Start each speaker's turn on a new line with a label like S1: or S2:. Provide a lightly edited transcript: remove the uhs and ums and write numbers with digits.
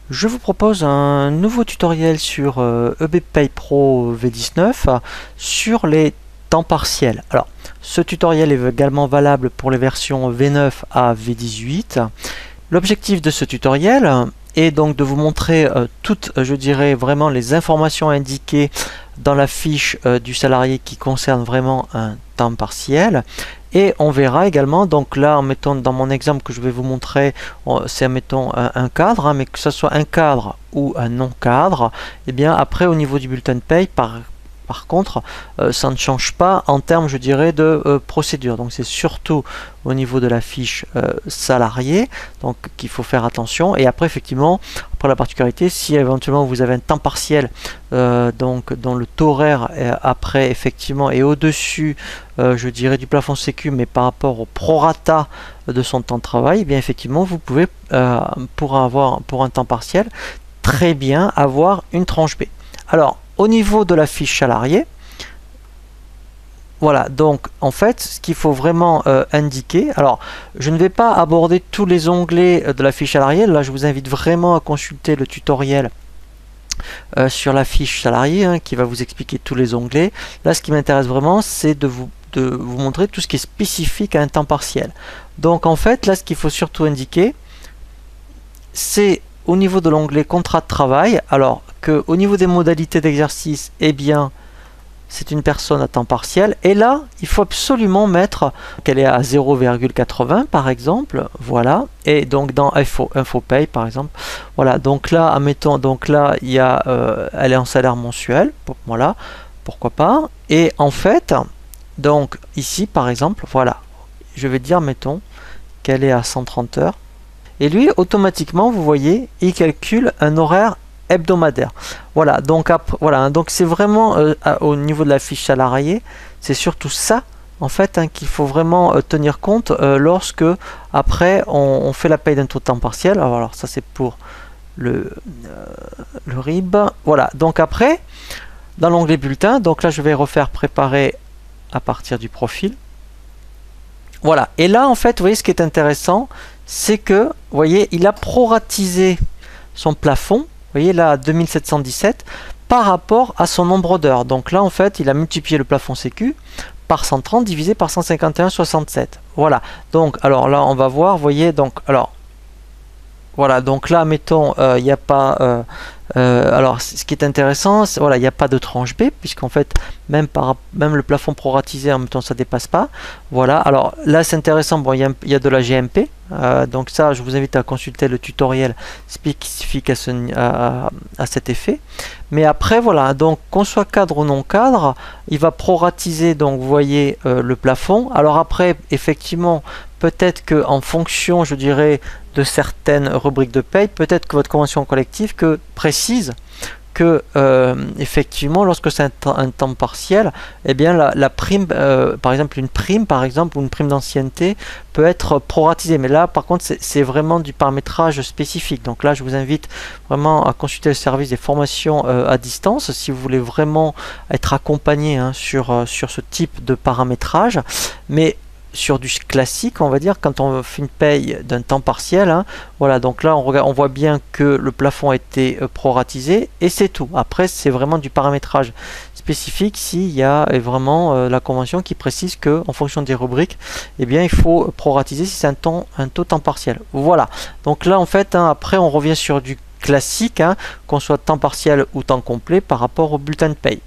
S1: Je vous propose un nouveau tutoriel sur EBPay Pro V19 sur les temps partiels. Alors, ce tutoriel est également valable pour les versions V9 à V18. L'objectif de ce tutoriel est donc de vous montrer toutes, je dirais, vraiment les informations indiquées dans la fiche du salarié qui concerne vraiment un temps partiel. Et on verra également, donc là, mettons dans mon exemple que je vais vous montrer, c'est mettons un cadre, mais que ce soit un cadre ou un non-cadre, et bien après au niveau du bulletin de paye, par contre, ça ne change pas en termes, je dirais, de procédure. Donc c'est surtout au niveau de la fiche salarié, donc qu'il faut faire attention. Et après, effectivement, après la particularité, si éventuellement vous avez un temps partiel, donc dont le taux horaire après effectivement est au-dessus, je dirais, du plafond sécu, mais par rapport au prorata de son temps de travail, eh bien effectivement, vous pouvez pour un temps partiel très bien avoir une tranche B. Alors, au niveau de la fiche salarié, voilà, donc en fait, ce qu'il faut vraiment indiquer, alors je ne vais pas aborder tous les onglets de la fiche salariée, là je vous invite vraiment à consulter le tutoriel sur la fiche salariée qui va vous expliquer tous les onglets. Là, ce qui m'intéresse vraiment, c'est de vous montrer tout ce qui est spécifique à un temps partiel. Donc en fait, là, ce qu'il faut surtout indiquer, c'est au niveau de l'onglet contrat de travail, alors que au niveau des modalités d'exercice, eh bien, c'est une personne à temps partiel. Et là, il faut absolument mettre qu'elle est à 0,80 par exemple, voilà. Et donc dans info paye par exemple, voilà. Donc là, admettons, donc là, il y a, elle est en salaire mensuel, voilà, pourquoi pas. Et en fait, donc ici par exemple, voilà, je vais dire, mettons, qu'elle est à 130 heures. Et lui, automatiquement, vous voyez, il calcule un horaire hebdomadaire. Voilà, donc voilà, donc c'est vraiment au niveau de la fiche salariée, c'est surtout ça en fait qu'il faut vraiment tenir compte lorsque après on fait la paye d'un taux de temps partiel. Alors ça c'est pour le RIB. Voilà, donc après dans l'onglet bulletin, donc là je vais refaire préparer à partir du profil. Voilà, et là en fait vous voyez ce qui est intéressant, c'est que vous voyez il a proratisé son plafond. Vous voyez là, 2717 par rapport à son nombre d'heures. Donc là, en fait, il a multiplié le plafond sécu par 130 divisé par 151,67. Voilà. Donc, alors là, on va voir. Vous voyez, donc, alors, voilà. Donc là, mettons, il n'y a pas. Alors, ce qui est intéressant, voilà, il n'y a pas de tranche B, puisqu'en fait, même le plafond proratisé, en même temps, ça ne dépasse pas. Voilà. Alors là, c'est intéressant. Bon, il y a de la GMP. Donc ça, je vous invite à consulter le tutoriel spécifique à cet effet. Mais après, voilà, donc qu'on soit cadre ou non cadre, il va proratiser, donc vous voyez le plafond. Alors après, effectivement, peut-être que en fonction, je dirais, de certaines rubriques de paye, peut-être que votre convention collective précise que effectivement lorsque c'est un temps partiel, eh bien la prime, par exemple une prime ou une prime d'ancienneté peut être proratisée, mais là par contre c'est vraiment du paramétrage spécifique. Donc là je vous invite vraiment à consulter le service des formations à distance si vous voulez vraiment être accompagné sur ce type de paramétrage. Mais sur du classique, on va dire, quand on fait une paye d'un temps partiel, voilà, donc là on voit bien que le plafond a été proratisé et c'est tout. Après c'est vraiment du paramétrage spécifique s'il y a vraiment la convention qui précise que en fonction des rubriques, eh bien il faut proratiser si c'est un taux temps partiel. Voilà, donc là en fait après on revient sur du classique, qu'on soit temps partiel ou temps complet par rapport au bulletin de paye.